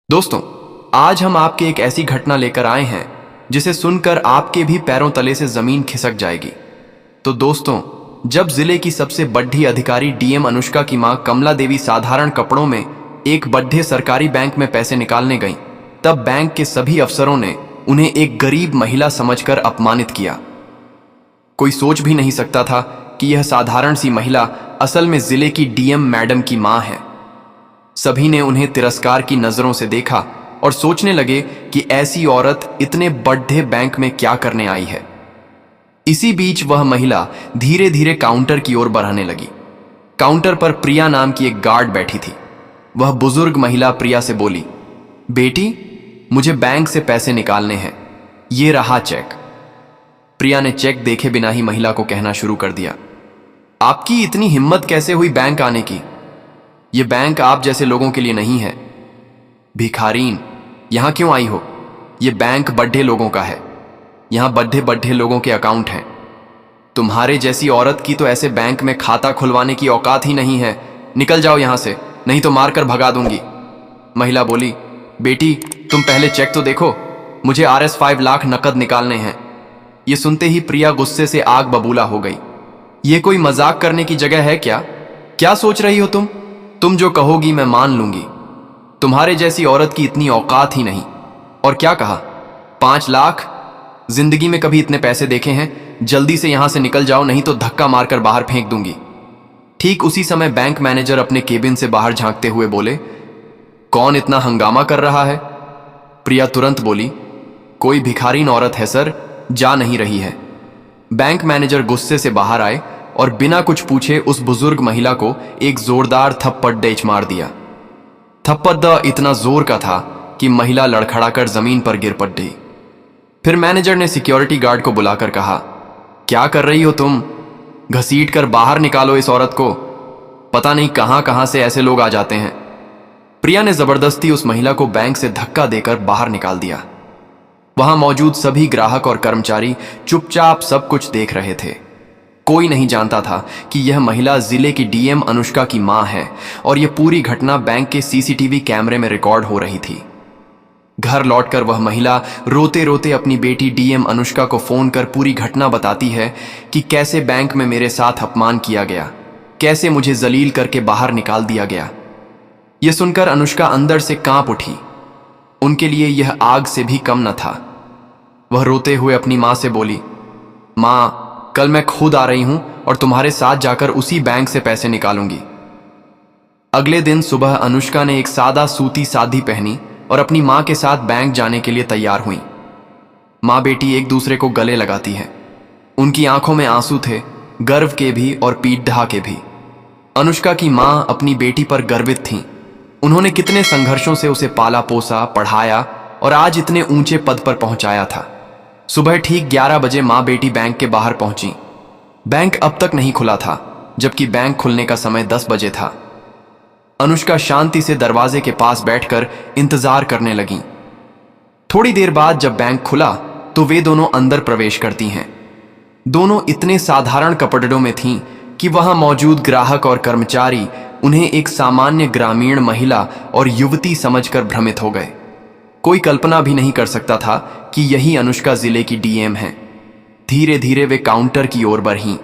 दोस्तों, आज हम आपके एक ऐसी घटना लेकर आए हैं जिसे सुनकर आपके भी पैरों तले से जमीन खिसक जाएगी। तो दोस्तों, जब जिले की सबसे बड़ी अधिकारी डीएम अनुष्का की मां कमला देवी साधारण कपड़ों में एक बड़े सरकारी बैंक में पैसे निकालने गईं, तब बैंक के सभी अफसरों ने उन्हें एक गरीब महिला समझकर अपमानित किया। कोई सोच भी नहीं सकता था कि यह साधारण सी महिला असल में जिले की डीएम मैडम की मां है। सभी ने उन्हें तिरस्कार की नजरों से देखा और सोचने लगे कि ऐसी औरत इतने बड़े बैंक में क्या करने आई है। इसी बीच वह महिला धीरे धीरे काउंटर की ओर बढ़ने लगी। काउंटर पर प्रिया नाम की एक गार्ड बैठी थी। वह बुजुर्ग महिला प्रिया से बोली, बेटी, मुझे बैंक से पैसे निकालने हैं, ये रहा चेक। प्रिया ने चेक देखे बिना ही महिला को कहना शुरू कर दिया, आपकी इतनी हिम्मत कैसे हुई बैंक आने की? ये बैंक आप जैसे लोगों के लिए नहीं है। भिखारीन, यहां क्यों आई हो? ये बैंक बड्ढे लोगों का है। यहां बड्ढे बड्ढे लोगों के अकाउंट हैं। तुम्हारे जैसी औरत की तो ऐसे बैंक में खाता खुलवाने की औकात ही नहीं है। निकल जाओ यहां से, नहीं तो मारकर भगा दूंगी। महिला बोली, बेटी, तुम पहले चेक तो देखो, मुझे RS 5 लाख नकद निकालने हैं। ये सुनते ही प्रिया गुस्से से आग बबूला हो गई। ये कोई मजाक करने की जगह है क्या? क्या सोच रही हो तुम? तुम जो कहोगी मैं मान लूंगी। तुम्हारे जैसी औरत की इतनी औकात ही नहीं। और क्या कहा? 5 लाख? जिंदगी में कभी इतने पैसे देखे हैं? जल्दी से यहां से निकल जाओ, नहीं तो धक्का मारकर बाहर फेंक दूंगी। ठीक उसी समय बैंक मैनेजर अपने केबिन से बाहर झांकते हुए बोले, कौन इतना हंगामा कर रहा है? प्रिया तुरंत बोली, कोई भिखारीन औरत है सर, जा नहीं रही है। बैंक मैनेजर गुस्से से बाहर आए और बिना कुछ पूछे उस बुजुर्ग महिला को एक जोरदार थप्पड़ डेच मार दिया। थप्पड़ इतना जोर का था कि महिला लड़खड़ाकर जमीन पर गिर पड़ी। फिर मैनेजर ने सिक्योरिटी गार्ड को बुलाकर कहा, क्या कर रही हो तुम? घसीट कर बाहर निकालो इस औरत को। पता नहीं कहां कहां से ऐसे लोग आ जाते हैं। प्रिया ने जबरदस्ती उस महिला को बैंक से धक्का देकर बाहर निकाल दिया। वहां मौजूद सभी ग्राहक और कर्मचारी चुपचाप सब कुछ देख रहे थे। कोई नहीं जानता था कि यह महिला जिले की डीएम अनुष्का की मां है और यह पूरी घटना बैंक के सीसीटीवी कैमरे में रिकॉर्ड हो रही थी। घर लौटकर वह महिला रोते रोते अपनी बेटी डीएम अनुष्का को फोन कर पूरी घटना बताती है कि कैसे बैंक में मेरे साथ अपमान किया गया, कैसे मुझे जलील करके बाहर निकाल दिया गया। यह सुनकर अनुष्का अंदर से कांप उठी। उनके लिए यह आग से भी कम न था। वह रोते हुए अपनी मां से बोली, मां, कल मैं खुद आ रही हूं और तुम्हारे साथ जाकर उसी बैंक से पैसे निकालूंगी। अगले दिन सुबह अनुष्का ने एक सादा सूती सादी पहनी और अपनी मां के साथ बैंक जाने के लिए तैयार हुई। मां बेटी एक दूसरे को गले लगाती हैं। उनकी आंखों में आंसू थे, गर्व के भी और पीठ के भी। अनुष्का की मां अपनी बेटी पर गर्वित थीं। उन्होंने कितने संघर्षों से उसे पाला पोसा, पढ़ाया और आज इतने ऊंचे पद पर पहुंचाया था। सुबह ठीक 11 बजे मां बेटी बैंक के बाहर पहुंची। बैंक अब तक नहीं खुला था, जबकि बैंक खुलने का समय 10 बजे था। अनुष्का शांति से दरवाजे के पास बैठकर इंतजार करने लगी। थोड़ी देर बाद जब बैंक खुला तो वे दोनों अंदर प्रवेश करती हैं। दोनों इतने साधारण कपड़ों में थीं कि वहां मौजूद ग्राहक और कर्मचारी उन्हें एक सामान्य ग्रामीण महिला और युवती समझकर भ्रमित हो गए। कोई कल्पना भी नहीं कर सकता था कि यही अनुष्का जिले की डीएम है। धीरे धीरे वे काउंटर की ओर बढ़ीं।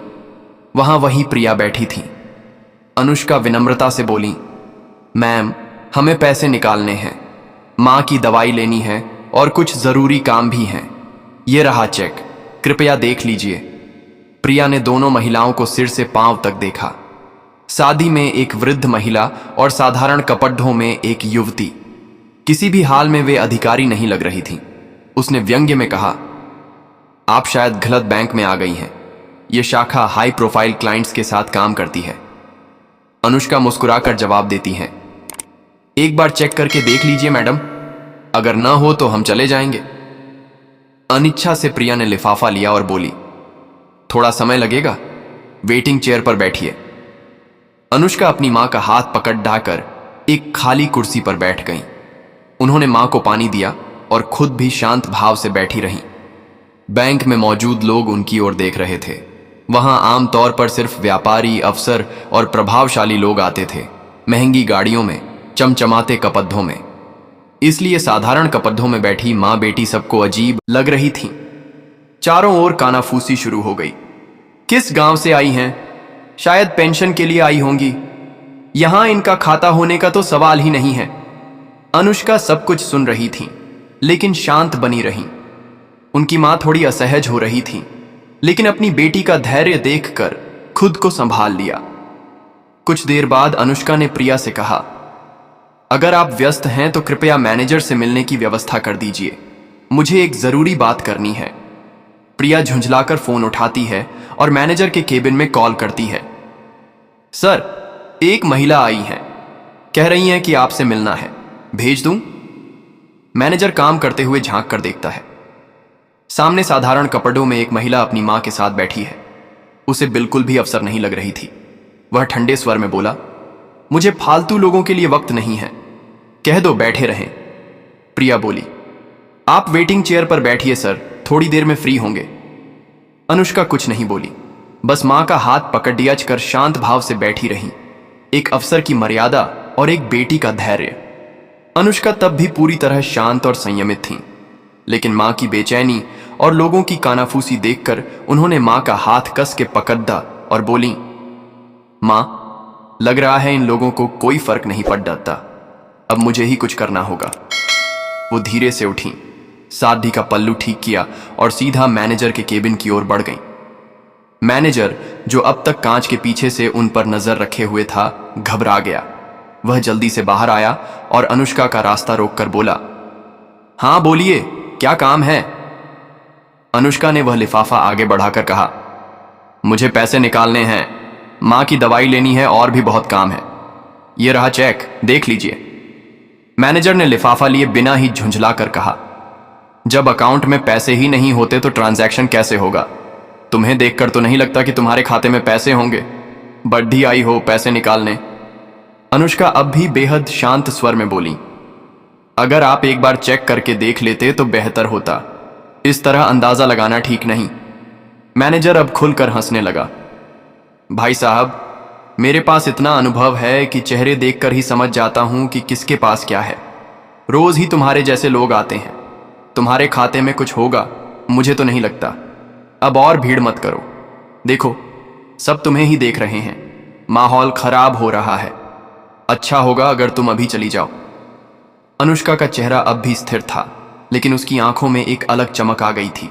वहां वही प्रिया बैठी थी। अनुष्का विनम्रता से बोली, मैम, हमें पैसे निकालने हैं, मां की दवाई लेनी है और कुछ जरूरी काम भी हैं। ये रहा चेक, कृपया देख लीजिए। प्रिया ने दोनों महिलाओं को सिर से पांव तक देखा। सादी में एक वृद्ध महिला और साधारण कपड़ों में एक युवती। किसी भी हाल में वे अधिकारी नहीं लग रही थी। उसने व्यंग्य में कहा, आप शायद गलत बैंक में आ गई हैं। यह शाखा हाई प्रोफाइल क्लाइंट्स के साथ काम करती है। अनुष्का मुस्कुराकर जवाब देती है, एक बार चेक करके देख लीजिए मैडम, अगर ना हो तो हम चले जाएंगे। अनिच्छा से प्रिया ने लिफाफा लिया और बोली, थोड़ा समय लगेगा, वेटिंग चेयर पर बैठिए। अनुष्का अपनी मां का हाथ पकड़ डाकर एक खाली कुर्सी पर बैठ गईं। उन्होंने मां को पानी दिया और खुद भी शांत भाव से बैठी रहीं। बैंक में मौजूद लोग उनकी ओर देख रहे थे। वहां आमतौर पर सिर्फ व्यापारी, अफसर और प्रभावशाली लोग आते थे, महंगी गाड़ियों में, चमचमाते कपड़ों में। इसलिए साधारण कपड़ों में बैठी माँ बेटी सबको अजीब लग रही थीं। चारों ओर कानाफूसी शुरू हो गई। किस गांव से आई हैं? शायद पेंशन के लिए आई होंगी। यहां इनका खाता होने का तो सवाल ही नहीं है। अनुष्का सब कुछ सुन रही थी, लेकिन शांत बनी रही। उनकी मां थोड़ी असहज हो रही थी, लेकिन अपनी बेटी का धैर्य देखकर खुद को संभाल लिया। कुछ देर बाद अनुष्का ने प्रिया से कहा, अगर आप व्यस्त हैं तो कृपया मैनेजर से मिलने की व्यवस्था कर दीजिए, मुझे एक जरूरी बात करनी है। प्रिया झुंझलाकर फोन उठाती है और मैनेजर के केबिन में कॉल करती है। सर, एक महिला आई है, कह रही हैं कि आपसे मिलना है, भेज दूं? मैनेजर काम करते हुए झांक कर देखता है। सामने साधारण कपड़ों में एक महिला अपनी मां के साथ बैठी है। उसे बिल्कुल भी अवसर नहीं लग रही थी। वह ठंडे स्वर में बोला, मुझे फालतू लोगों के लिए वक्त नहीं है, कह दो बैठे रहें। प्रिया बोली, आप वेटिंग चेयर पर बैठिए सर, थोड़ी देर में फ्री होंगे। अनुष्का कुछ नहीं बोली, बस मां का हाथ पकड़ दिया कर शांत भाव से बैठी रही। एक अफसर की मर्यादा और एक बेटी का धैर्य। अनुष्का तब भी पूरी तरह शांत और संयमित थी, लेकिन मां की बेचैनी और लोगों की कानाफूसी देखकर उन्होंने मां का हाथ कस के पकड़ा और बोली, मां, लग रहा है इन लोगों को कोई फर्क नहीं पड़ जाता, अब मुझे ही कुछ करना होगा। वो धीरे से उठी, साधी का पल्लू ठीक किया और सीधा मैनेजर के केबिन की ओर बढ़ गई। मैनेजर, जो अब तक कांच के पीछे से उन पर नजर रखे हुए था, घबरा गया। वह जल्दी से बाहर आया और अनुष्का का रास्ता रोककर बोला, हां बोलिए, क्या काम है? अनुष्का ने वह लिफाफा आगे बढ़ाकर कहा, मुझे पैसे निकालने हैं, मां की दवाई लेनी है और भी बहुत काम है। यह रहा चेक, देख लीजिए। मैनेजर ने लिफाफा लिए बिना ही झुंझलाकर कहा, जब अकाउंट में पैसे ही नहीं होते तो ट्रांजैक्शन कैसे होगा? तुम्हें देखकर तो नहीं लगता कि तुम्हारे खाते में पैसे होंगे। बड्ढी आई हो पैसे निकालने। अनुष्का अब भी बेहद शांत स्वर में बोली, अगर आप एक बार चेक करके देख लेते तो बेहतर होता, इस तरह अंदाजा लगाना ठीक नहीं। मैनेजर अब खुलकर हंसने लगा। भाई साहब, मेरे पास इतना अनुभव है कि चेहरे देखकर ही समझ जाता हूं कि किसके पास क्या है। रोज ही तुम्हारे जैसे लोग आते हैं, तुम्हारे खाते में कुछ होगा, मुझे तो नहीं लगता। अब और भीड़ मत करो, देखो सब तुम्हें ही देख रहे हैं, माहौल खराब हो रहा है। अच्छा होगा अगर तुम अभी चली जाओ। अनुष्का का चेहरा अब भी स्थिर था, लेकिन उसकी आंखों में एक अलग चमक आ गई थी।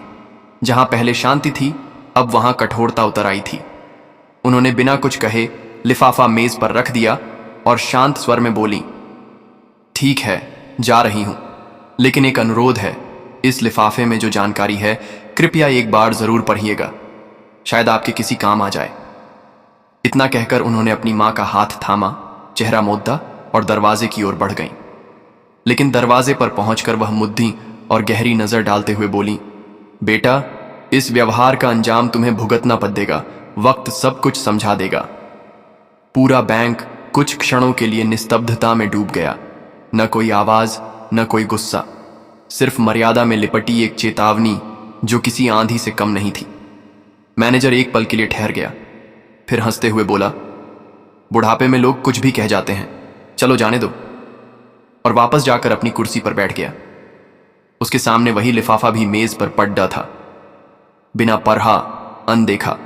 जहां पहले शांति थी, अब वहां कठोरता उतर आई थी। उन्होंने बिना कुछ कहे लिफाफा मेज पर रख दिया और शांत स्वर में बोली, ठीक है, जा रही हूं, लेकिन एक अनुरोध है, इस लिफाफे में जो जानकारी है कृपया एक बार जरूर पढ़िएगा, शायद आपके किसी काम आ जाए। इतना कहकर उन्होंने अपनी मां का हाथ थामा, चेहरा मोद्दा और दरवाजे की ओर बढ़ गईं। लेकिन दरवाजे पर पहुंचकर वह मुद्दी और गहरी नजर डालते हुए बोली, बेटा, इस व्यवहार का अंजाम तुम्हें भुगतना पड़ेगा, वक्त सब कुछ समझा देगा। पूरा बैंक कुछ क्षणों के लिए निस्तब्धता में डूब गया। न कोई आवाज, न कोई गुस्सा, सिर्फ मर्यादा में लिपटी एक चेतावनी जो किसी आंधी से कम नहीं थी। मैनेजर एक पल के लिए ठहर गया, फिर हंसते हुए बोला, बुढ़ापे में लोग कुछ भी कह जाते हैं, चलो जाने दो, और वापस जाकर अपनी कुर्सी पर बैठ गया। उसके सामने वही लिफाफा भी मेज पर पड़ा था, बिना पढ़ा, अनदेखा।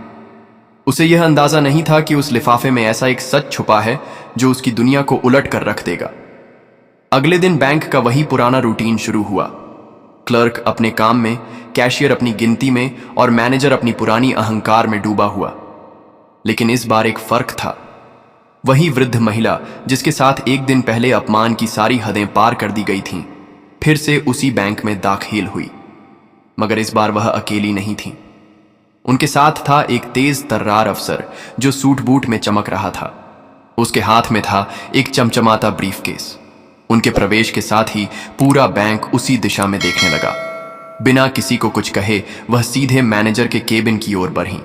उसे यह अंदाजा नहीं था कि उस लिफाफे में ऐसा एक सच छुपा है जो उसकी दुनिया को उलट कर रख देगा। अगले दिन बैंक का वही पुराना रूटीन शुरू हुआ। क्लर्क अपने काम में, कैशियर अपनी गिनती में और मैनेजर अपनी पुरानी अहंकार में डूबा हुआ। लेकिन इस बार एक फर्क था। वही वृद्ध महिला जिसके साथ एक दिन पहले अपमान की सारी हदें पार कर दी गई थीं, फिर से उसी बैंक में दाखिल हुई। मगर इस बार वह अकेली नहीं थी। उनके साथ था एक तेज तर्रार अफसर जो सूट बूट में चमक रहा था। उसके हाथ में था एक चमचमाता ब्रीफकेस। उनके प्रवेश के साथ ही पूरा बैंक उसी दिशा में देखने लगा। बिना किसी को कुछ कहे वह सीधे मैनेजर के केबिन की ओर बढ़ी।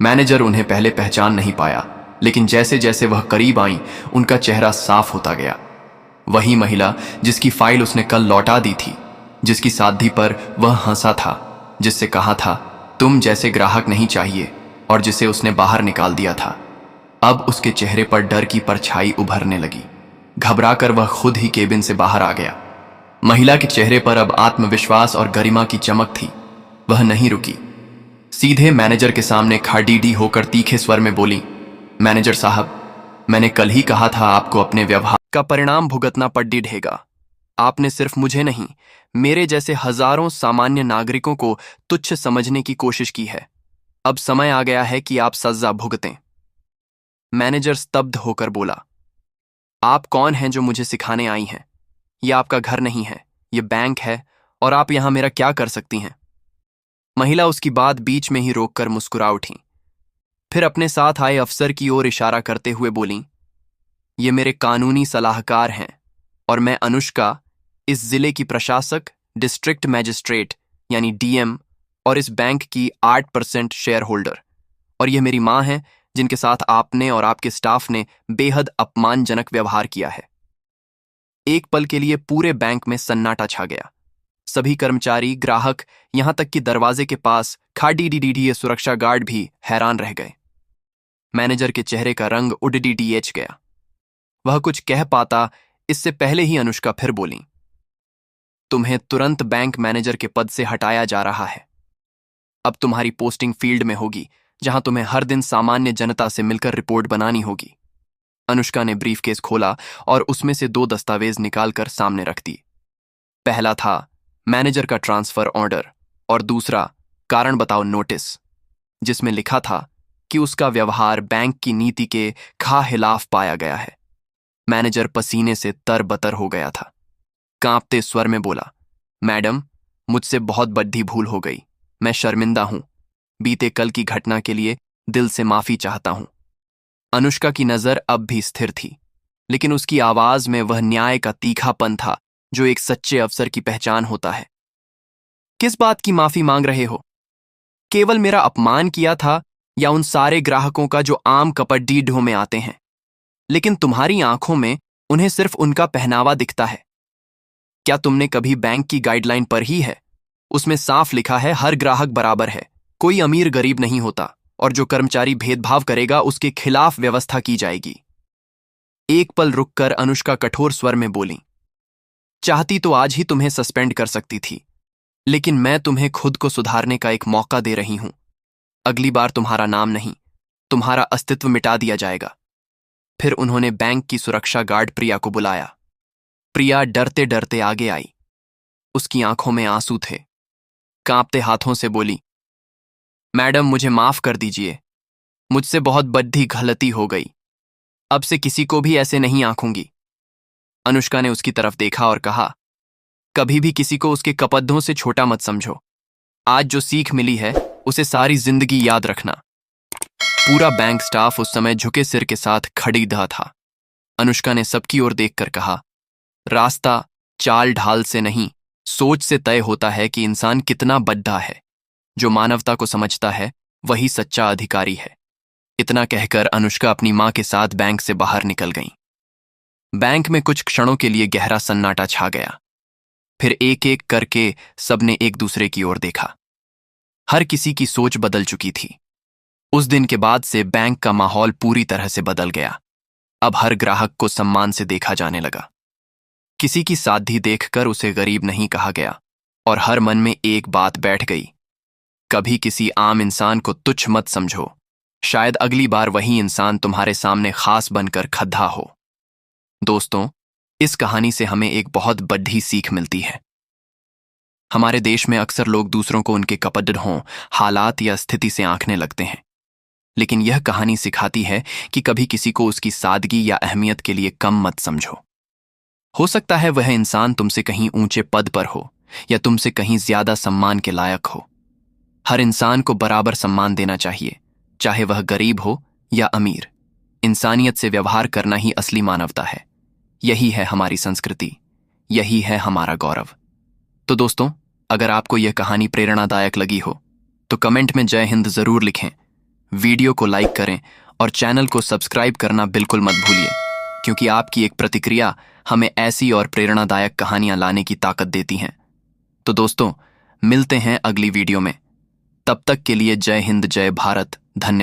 मैनेजर उन्हें पहले पहचान नहीं पाया, लेकिन जैसे जैसे वह करीब आई, उनका चेहरा साफ होता गया। वही महिला जिसकी फाइल उसने कल लौटा दी थी, जिसकी साधी पर वह हंसा था, जिससे कहा था तुम जैसे ग्राहक नहीं चाहिए, और जिसे उसने बाहर निकाल दिया था। अब उसके चेहरे पर डर की परछाई उभरने लगी। घबराकर वह खुद ही केबिन से बाहर आ गया। महिला के चेहरे पर अब आत्मविश्वास और गरिमा की चमक थी। वह नहीं रुकी, सीधे मैनेजर के सामने खाडीडी होकर तीखे स्वर में बोली, मैनेजर साहब, मैंने कल ही कहा था आपको अपने व्यवहार का परिणाम भुगतना पड़ेगा। आपने सिर्फ मुझे नहीं, मेरे जैसे हजारों सामान्य नागरिकों को तुच्छ समझने की कोशिश की है। अब समय आ गया है कि आप सजा भुगतें। मैनेजर स्तब्ध होकर बोला, आप कौन हैं जो मुझे सिखाने आई हैं? यह आपका घर नहीं है, यह बैंक है, और आप यहां मेरा क्या कर सकती हैं? महिला उसकी बात बीच में ही रोककर मुस्कुरा उठी। फिर अपने साथ आए अफसर की ओर इशारा करते हुए बोली, ये मेरे कानूनी सलाहकार हैं और मैं अनुष्का, इस जिले की प्रशासक, डिस्ट्रिक्ट मैजिस्ट्रेट यानी डीएम, और इस बैंक की 8% शेयर होल्डर। और यह मेरी मां है जिनके साथ आपने और आपके स्टाफ ने बेहद अपमानजनक व्यवहार किया है। एक पल के लिए पूरे बैंक में सन्नाटा छा गया। सभी कर्मचारी, ग्राहक, यहां तक कि दरवाजे के पास खाडीडीडीडी सुरक्षा गार्ड भी हैरान रह गए। मैनेजर के चेहरे का रंग उड़डीडीएच गया। वह कुछ कह पाता इससे पहले ही अनुष्का फिर बोली, तुम्हें तुरंत बैंक मैनेजर के पद से हटाया जा रहा है। अब तुम्हारी पोस्टिंग फील्ड में होगी, जहां तुम्हें हर दिन सामान्य जनता से मिलकर रिपोर्ट बनानी होगी। अनुष्का ने ब्रीफकेस खोला और उसमें से 2 दस्तावेज निकालकर सामने रख दी। पहला था मैनेजर का ट्रांसफर ऑर्डर और दूसरा कारण बताओ नोटिस, जिसमें लिखा था कि उसका व्यवहार बैंक की नीति के खिलाफ पाया गया है। मैनेजर पसीने से तरबतर हो गया था। कांपते स्वर में बोला, मैडम, मुझसे बहुत बड़ी भूल हो गई। मैं शर्मिंदा हूं। बीते कल की घटना के लिए दिल से माफी चाहता हूं। अनुष्का की नजर अब भी स्थिर थी, लेकिन उसकी आवाज में वह न्याय का तीखापन था जो एक सच्चे अफसर की पहचान होता है। किस बात की माफी मांग रहे हो? केवल मेरा अपमान किया था या उन सारे ग्राहकों का जो आम कपड़डीढों में आते हैं, लेकिन तुम्हारी आंखों में उन्हें सिर्फ उनका पहनावा दिखता है? क्या तुमने कभी बैंक की गाइडलाइन पढ़ी ही है? उसमें साफ लिखा है हर ग्राहक बराबर है, कोई अमीर गरीब नहीं होता, और जो कर्मचारी भेदभाव करेगा उसके खिलाफ व्यवस्था की जाएगी। एक पल रुककर अनुष्का कठोर स्वर में बोली, चाहती तो आज ही तुम्हें सस्पेंड कर सकती थी, लेकिन मैं तुम्हें खुद को सुधारने का एक मौका दे रही हूं। अगली बार तुम्हारा नाम नहीं, तुम्हारा अस्तित्व मिटा दिया जाएगा। फिर उन्होंने बैंक की सुरक्षा गार्ड प्रिया को बुलाया। प्रिया डरते डरते आगे आई। उसकी आंखों में आंसू थे। कांपते हाथों से बोली, मैडम, मुझे माफ कर दीजिए। मुझसे बहुत बड़ी गलती हो गई। अब से किसी को भी ऐसे नहीं आंकूंगी। अनुष्का ने उसकी तरफ देखा और कहा, कभी भी किसी को उसके कपद्धों से छोटा मत समझो। आज जो सीख मिली है उसे सारी जिंदगी याद रखना। पूरा बैंक स्टाफ उस समय झुके सिर के साथ खड़ीदा था। अनुष्का ने सबकी ओर देखकर कहा, रास्ता चाल ढाल से नहीं, सोच से तय होता है कि इंसान कितना बड़ा है। जो मानवता को समझता है वही सच्चा अधिकारी है। इतना कहकर अनुष्का अपनी मां के साथ बैंक से बाहर निकल गई। बैंक में कुछ क्षणों के लिए गहरा सन्नाटा छा गया। फिर एक एक करके सबने एक दूसरे की ओर देखा। हर किसी की सोच बदल चुकी थी। उस दिन के बाद से बैंक का माहौल पूरी तरह से बदल गया। अब हर ग्राहक को सम्मान से देखा जाने लगा। किसी की साध्वी देखकर उसे गरीब नहीं कहा गया, और हर मन में एक बात बैठ गई, कभी किसी आम इंसान को तुच्छ मत समझो। शायद अगली बार वही इंसान तुम्हारे सामने खास बनकर खड़ा हो। दोस्तों, इस कहानी से हमें एक बहुत बड़ी सीख मिलती है। हमारे देश में अक्सर लोग दूसरों को उनके कपद्धों, हालात या स्थिति से आंकने लगते हैं, लेकिन यह कहानी सिखाती है कि कभी किसी को उसकी सादगी या अहमियत के लिए कम मत समझो। हो सकता है वह इंसान तुमसे कहीं ऊंचे पद पर हो या तुमसे कहीं ज्यादा सम्मान के लायक हो। हर इंसान को बराबर सम्मान देना चाहिए, चाहे वह गरीब हो या अमीर। इंसानियत से व्यवहार करना ही असली मानवता है। यही है हमारी संस्कृति, यही है हमारा गौरव। तो दोस्तों, अगर आपको यह कहानी प्रेरणादायक लगी हो तो कमेंट में जय हिंद जरूर लिखें, वीडियो को लाइक करें और चैनल को सब्सक्राइब करना बिल्कुल मत भूलिए, क्योंकि आपकी एक प्रतिक्रिया हमें ऐसी और प्रेरणादायक कहानियां लाने की ताकत देती हैं। तो दोस्तों, मिलते हैं अगली वीडियो में। तब तक के लिए जय हिंद, जय भारत, धन्यवाद।